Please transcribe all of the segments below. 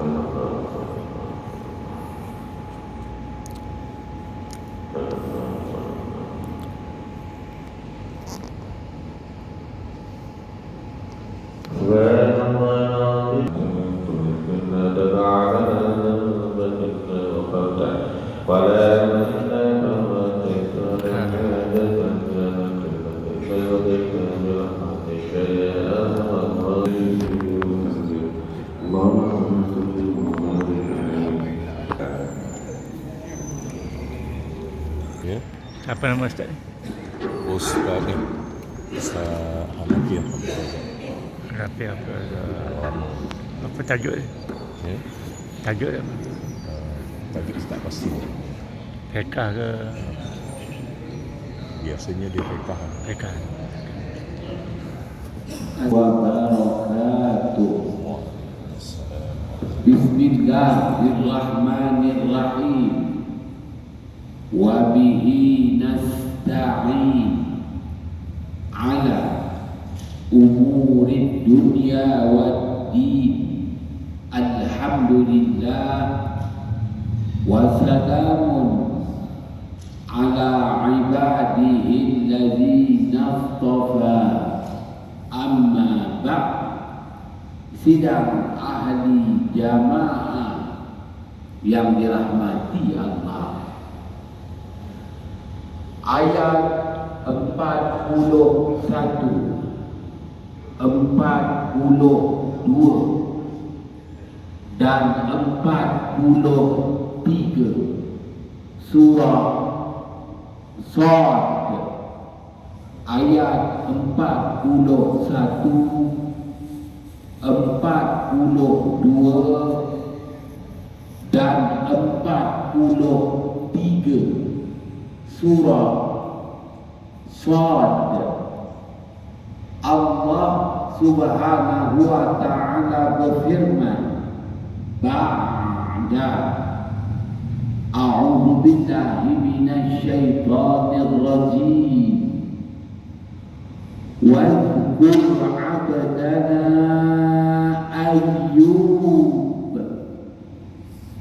Ya, Apa nama Ustaz ni? Ustaz ni Ustaz Hanafi Rafi apa? Apa tajuk dia? ya. Tajuk dia apa? Tajuk tak pasti. Fiqah ke? Biasanya dia fiqah. Fiqah. Wabarakatuh. Bismillahirrahmanirrahim. Wabihi nasta'in ala umurid dunya waddin. Alhamdulillah wa salamun ala ibadihi alladzina istafa. Amma ba'd. Sidang ahli jamaah yang dirahmati Allah. Ayat 41, 42 dan 43 surah Shad, ayat 41, 42 dan 43 surah Shad. Allah Subhanahu wa ta'ala berfirman, ba'da a'udzu billahi minasy syaithanir rajim. Wadhkur 'abdana Ayyub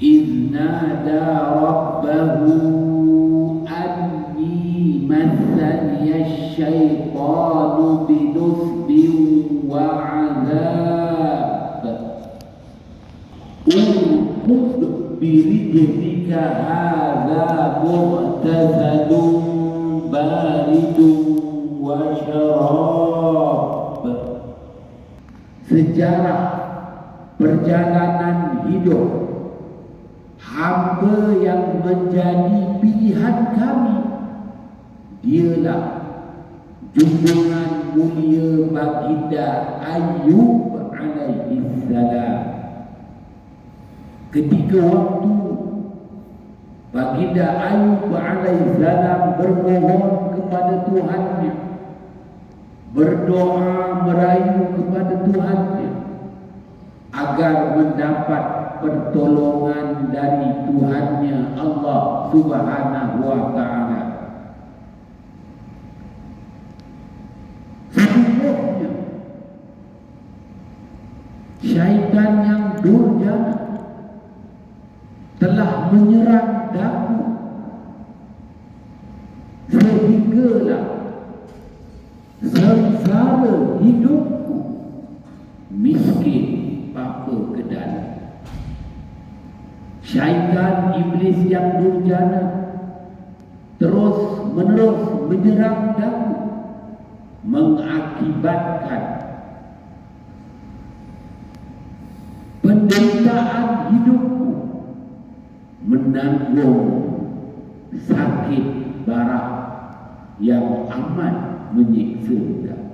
idh nada rabbahu anni massaniya syaitanu binusbin wa 'adzab. Urkud birijlika hadza mu'tasadun baridun wa syarab. Sejarah perjalanan hidup hamba yang menjadi pilihan kami, dialah junjungan mulia baginda Ayyub alaihi salam. Ketika waktu baginda Ayyub alaihi salam bermohon kepada Tuhannya, berdoa merayu kepada Tuhannya agar mendapat pertolongan dari Tuhannya Allah Subhanahu wa ta'ala. Sesungguhnya syaitan yang durjana telah menyerang daku sehinggalah sengsara hidupku, miskin apa kedana. Syaitan iblis yang durjana terus menerus menyerang daku, mengakibatkan penderitaan hidupku, menanggung sakit barat yang amat menyiksakan.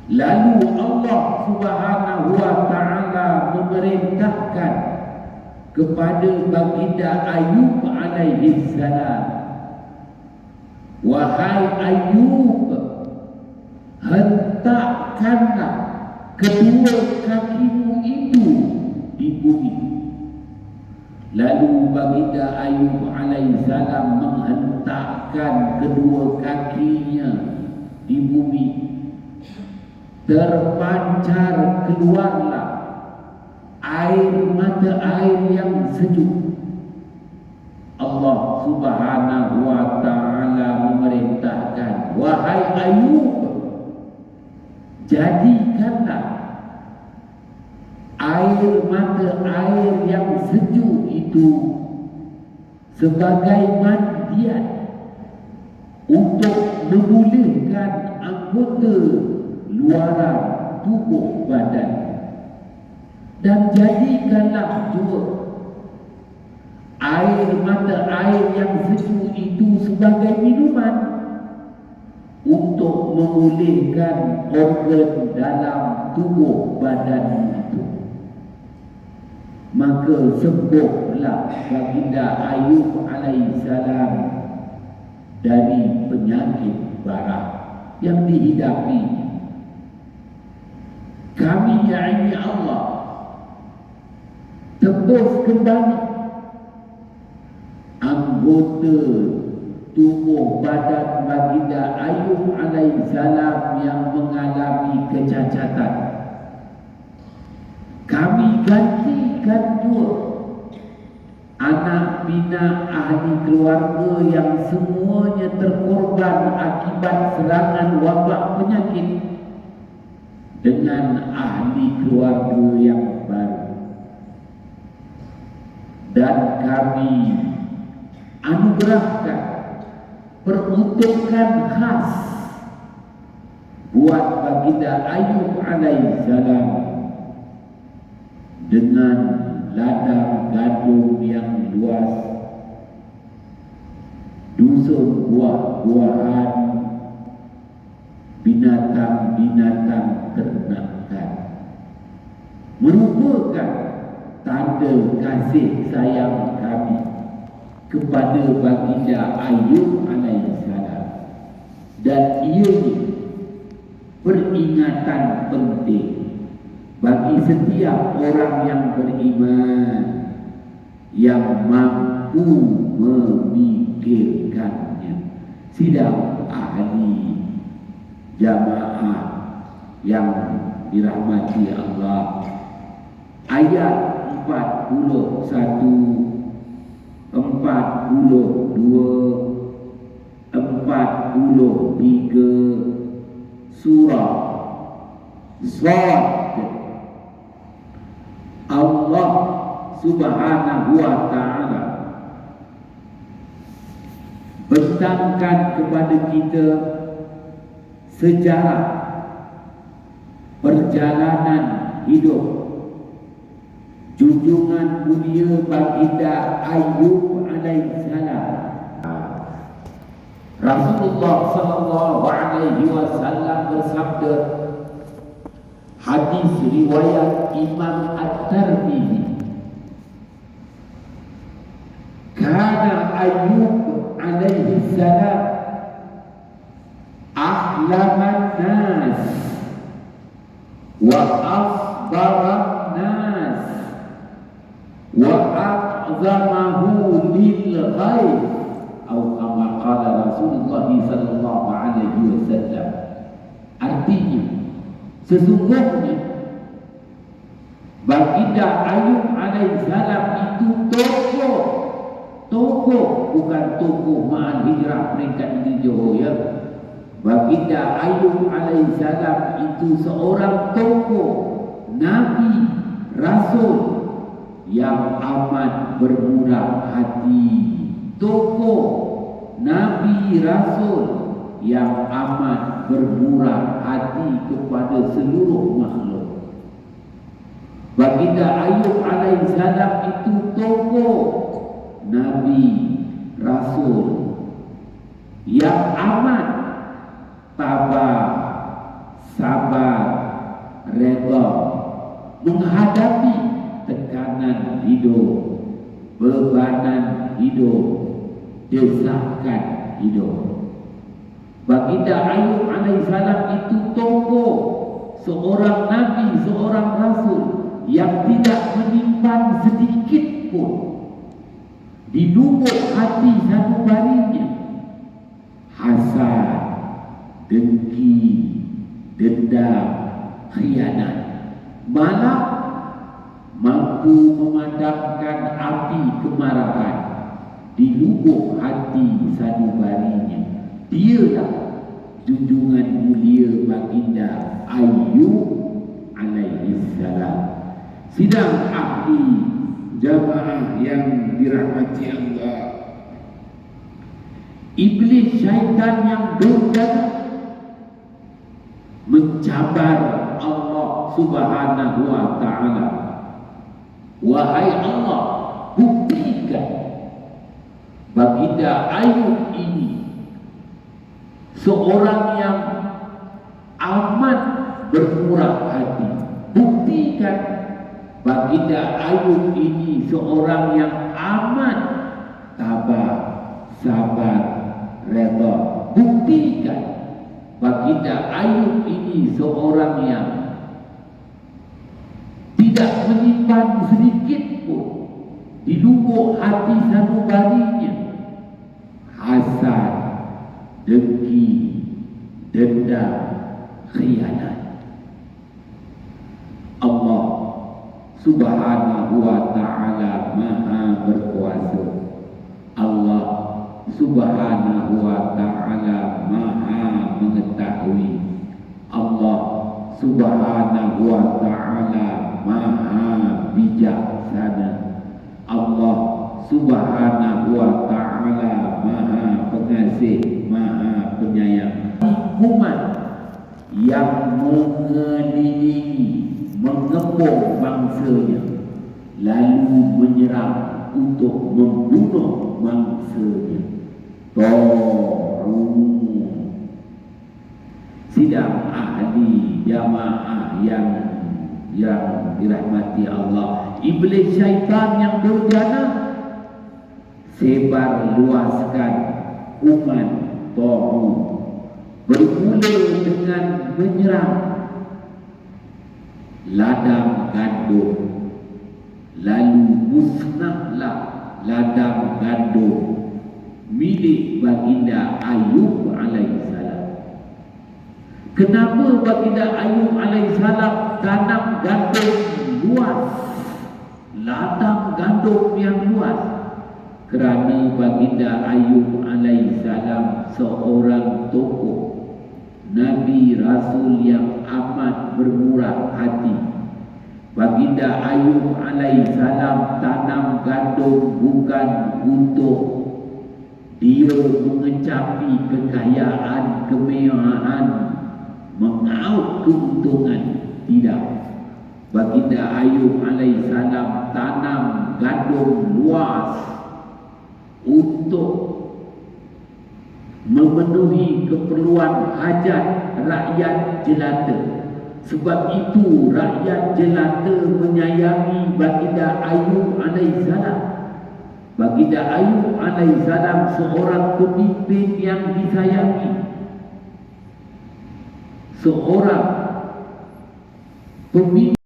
Lalu Allah Subhanahu wa ta'ala memerintahkan kepada baginda Ayyub alaihi salam, wahai Ayyub, hentakkanlah kedua kakimu itu di bumi. Lalu baginda Ayyub alaihi salam menghentakkan kedua kakinya di bumi. Terpancar keluarlah air mata air yang sejuk. Allah Subhanahu wa ta'ala memerintahkan, wahai Ayub, jadikanlah air mata air yang sejuk itu sebagai mandian untuk memulihkan anggota luaran tubuh badan, dan jadikanlah juga air mata air yang sejuk itu sebagai minuman untuk memulihkan organ dalam tubuh badan itu. Maka sembuhlah baginda Ayub alaihissalam dari penyakit barat yang dihidapinya. Kami, yakni Allah, tebus kembali anggota tubuh badan baginda Ayub alaihissalam yang mengalami kecacatan. Kami gantikan juga anak bina ahli keluarga yang semuanya terkorban akibat serangan wabak penyakit dengan ahli keluarga yang baru. Dan kami anugerahkan peruntukan khas buat baginda Ayub alaihissalam dengan ladang gandum yang luas, dusun buah-buahan, binatang-binatang ternakan, merupakan tanda kasih sayang kami kepada baginda Ayub alaihissalam. Dan ianya peringatan penting bagi setiap orang yang beriman yang mampu memikirkannya. Sidang ahli jamaah yang dirahmati Allah, ayat 41, 42, 43 surah Shad, Allah Subhanahu wa ta'ala bentangkan kepada kita sejarah perjalanan hidup junjungan mulia baginda Ayub alaihissalam. Rasulullah sallallahu alaihi wasallam bersabda, hadis riwayat Imam At-Tirmidzi, kana Ayub alaihi salam ahlaman nas wa asbaran nas wa a'zamahu lil ghaib, atau kama qala Rasulullah sallallahu alaihi wasallam. Artinya, sesungguhnya baginda Ayub alaihissalam itu tokoh, bukan tokoh Ma'al Hijrah peringkat 7 ya. Baginda Ayub alaihissalam itu seorang tokoh, Nabi, Rasul yang amat bermurah hati. Tokoh, Nabi, Rasul yang amat bermurah hati kepada seluruh makhluk. Baginda Ayub alaihissalam itu tokoh, Nabi, Rasul yang amat tabah, sabar, redha menghadapi tekanan hidup, bebanan hidup, desakan hidup. Baginda Ayub alaihissalam itu tokoh, seorang Nabi, seorang Rasul yang tidak menyimpan sedikit pun di lubuk hati sanubarinya hasad, dengki, dendam, khianat. Malah mampu mampu memadamkan api kemarahan di lubuk hati sanubarinya. Dialah junjungan mulia baginda Ayub alaihi salam. Sidang ahli jamaah yang dirahmati Allah, iblis syaitan yang durjana mencabar Allah Subhanahu wa ta'ala. Wahai Allah, buktikan baginda Ayub ini seorang yang amat bermurah hati. Buktikan baginda Ayub ini seorang yang amat tabah, sabar, redha. Buktikan baginda Ayub ini seorang yang tidak menyimpan sedikit pun di lubuk hati sanubarinya hasad, dengki, dendam, khianat. Allah Subhanahu wa ta'ala maha berkuasa. Allah Subhanahu wa ta'ala maha mengetahui. Allah Subhanahu wa ta'ala maha bijaksana. Allah Subhanahu wa ta'ala maha pengasih, maha penyayang. Umat yang mengelilingi, mengepung bangsanya, lalu menyerang untuk membunuh bangsanya. Sidang ahli jamaah yang dirahmati Allah, iblis syaitan yang durjana sebar luaskan umat Tauhid, bermula dengan menyerang ladang gandum, lalu musnahlah ladang gandum milik baginda Ayub alaihissalam. Kenapa baginda Ayub alaihissalam tanam gandum luas, ladang gandum yang luas? Kerana baginda Ayub alaihissalam seorang tokoh Nabi Rasul yang amat bermurah hati. Baginda Ayub alaihissalam tanam gandum bukan untuk dia mengecapi kekayaan, kemewahan, mengaut keuntungan. Tidak. Baginda Ayub alaihissalam tanam gandum luas untuk memenuhi keperluan hajat rakyat jelata. Sebab itu rakyat jelata menyayangi baginda Ayub alaihissalam. Baginda Ayub alaihissalam seorang pemimpin yang disayangi, seorang pemimpin